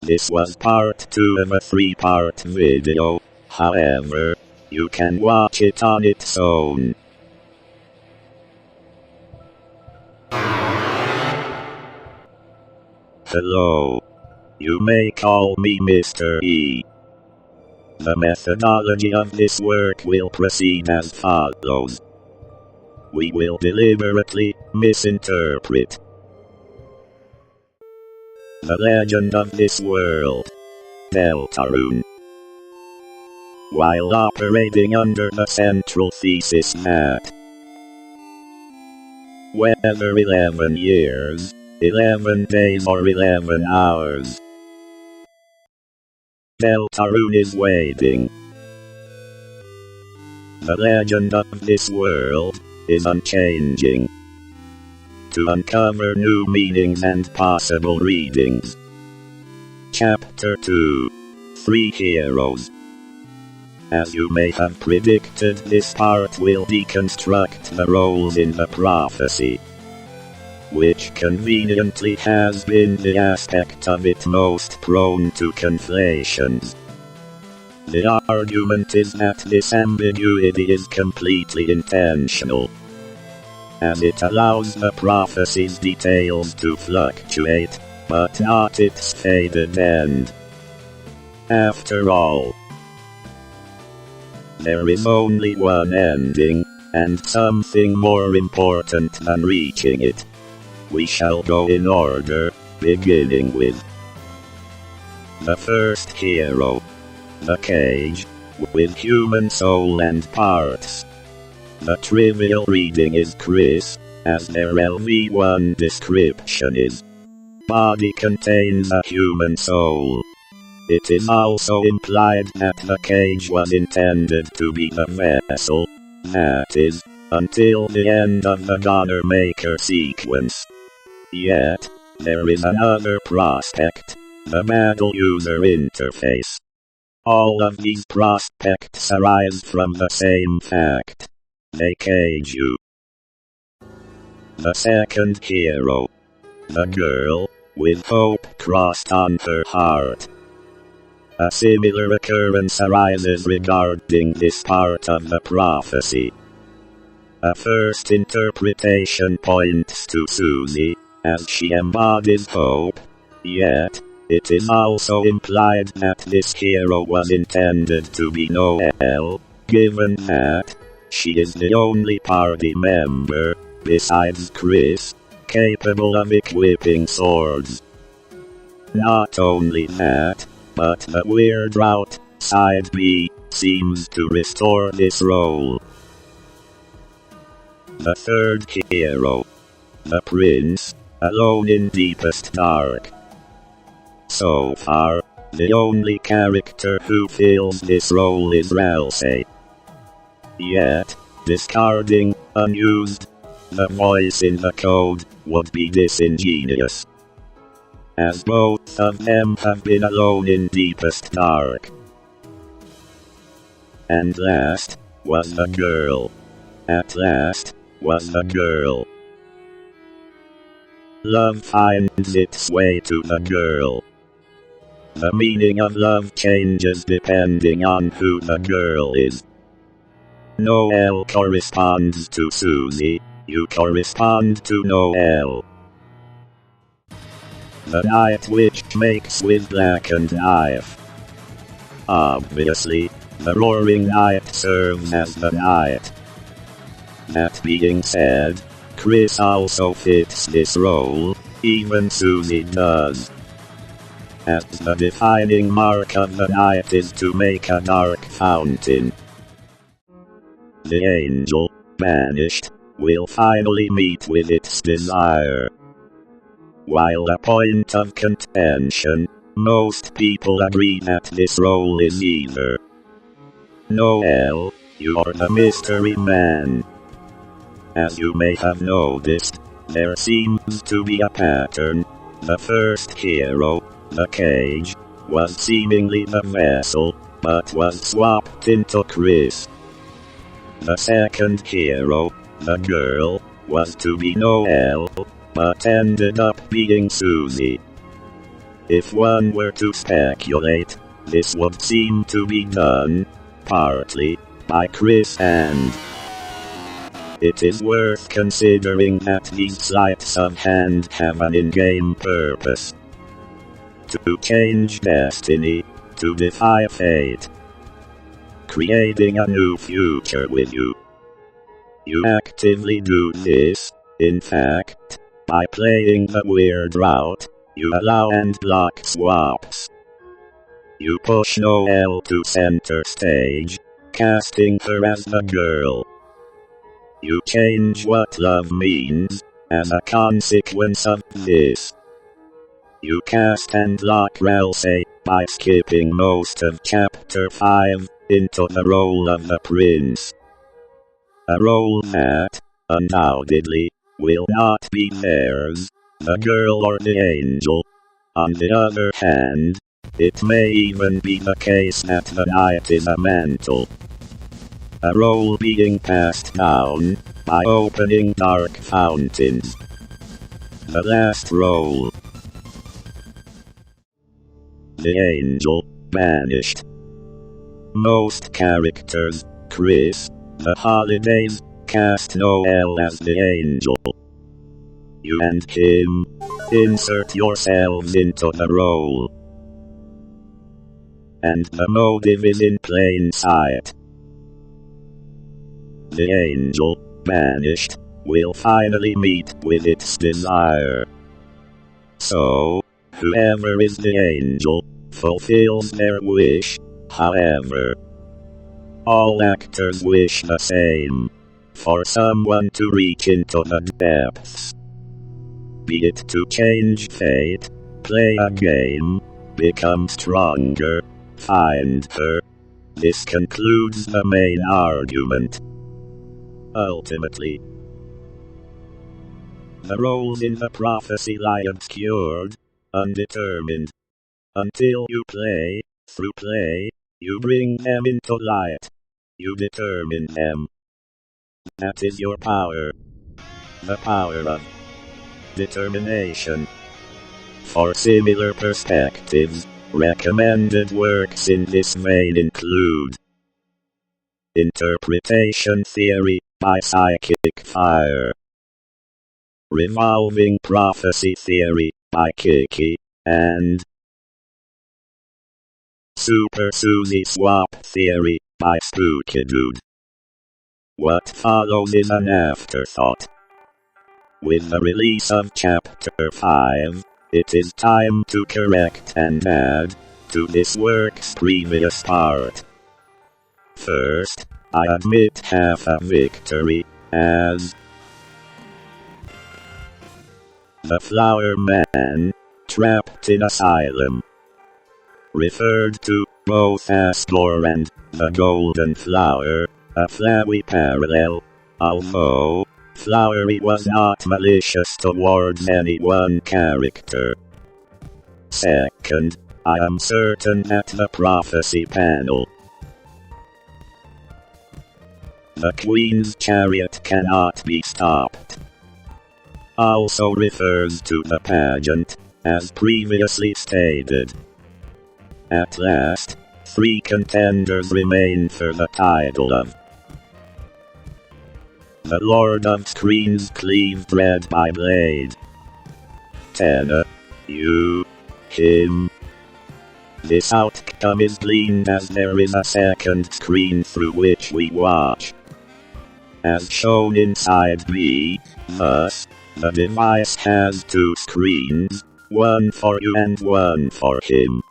This was part 2 of a 3-part video, however, you can watch it on its own. Hello. You may call me Mr. E. The methodology of this work will proceed as follows. We will deliberately misinterpret the legend of this world, Deltarune, while operating under the central thesis that whether 11 years, 11 days or 11 hours, Deltarune is waiting. The legend of this world is unchanging. To uncover new meanings and possible readings. Chapter 2. 3 Heroes. As you may have predicted, this part will deconstruct the roles in the prophecy, which conveniently has been the aspect of it most prone to conflations. The argument is that this ambiguity is completely intentional, as it allows the prophecy's details to fluctuate, but not its fated end. After all, there is only one ending, and something more important than reaching it. We shall go in order, beginning with the first hero, the cage, with human soul and parts. The trivial reading is Chris, as their LV1 description is. Body contains a human soul. It is also implied that the cage was intended to be the vessel, that is, until the end of the Donner Maker sequence. Yet, there is another prospect, the battle user interface. All of these prospects arise from the same fact. They cage you. The second hero, the girl, with hope crossed on her heart. A similar occurrence arises regarding this part of the prophecy. A first interpretation points to Susie, as she embodies hope, yet, it is also implied that this hero was intended to be Noelle, given that she is the only party member, besides Chris, capable of equipping swords. Not only that, but the Weird Route, Side B, seems to restore this role. The third hero, the prince, alone in deepest dark. So far, the only character who fills this role is Ralsei. Yet, discarding, unused, the voice in the code, would be disingenuous, as both of them have been alone in deepest dark. And last, was the girl. At last, was the girl. Love finds its way to the girl. The meaning of love changes depending on who the girl is. Noelle corresponds to Susie, you correspond to Noelle. The night witch makes with blackened knife. Obviously, the roaring night serves as the night. That being said, Chris also fits this role, even Susie does. As the defining mark of the night is to make a dark fountain. The angel, banished, will finally meet with its desire. While a point of contention, most people agree that this role is either Noelle, you're the mystery man. As you may have noticed, there seems to be a pattern. The first hero, the cage, was seemingly the vessel, but was swapped into Chris. The second hero, the girl, was to be Noelle, but ended up being Susie. If one were to speculate, this would seem to be done, partly, by Chris, and it is worth considering that these sleights of hand have an in-game purpose. To change destiny, to defy fate, creating a new future with you. You actively do this, in fact, by playing the weird route. You allow and block swaps. You push Noelle to center stage, casting her as the girl. You change what love means, as a consequence of this. You cast and lock Ralsei, by skipping most of Chapter 5, into the role of the prince. A role that, undoubtedly, will not be theirs, the girl or the angel. On the other hand, it may even be the case that the knight is a mantle. A role being passed down, by opening dark fountains. The last role. The angel, banished. Most characters, Chris, the holidays, cast Noelle as the angel. You and him, insert yourselves into the role. And the motive is in plain sight. The angel, banished, will finally meet with its desire. So, whoever is the angel, fulfills their wish, however. All actors wish the same, for someone to reach into the depths. Be it to change fate, play a game, become stronger, find her. This concludes the main argument. Ultimately, the roles in the prophecy lie obscured, undetermined. Until you play, through play, you bring them into light. You determine them. That is your power. The power of determination. For similar perspectives, recommended works in this vein include Interpretation Theory, by Psychic Fire, Revolving Prophecy Theory, by Kiki, and Super Susie Swap Theory, by Spooky Dude. What follows is an afterthought. With the release of Chapter 5, it is time to correct and add to this work's previous part. First, I admit half a victory, as the Flower Man, trapped in asylum, referred to both as Door and the Golden Flower, a flowery parallel, although flowery was not malicious towards any one character. Second, I am certain that the prophecy panel, the Queen's Chariot cannot be stopped, also refers to the pageant, as previously stated. At last, 3 contenders remain for the title of the Lord of Screens Cleave Bread by Blade. Tenna, you, him. This outcome is gleaned as there is a second screen through which we watch. As shown inside B, thus, the device has 2 screens, one for you and one for him.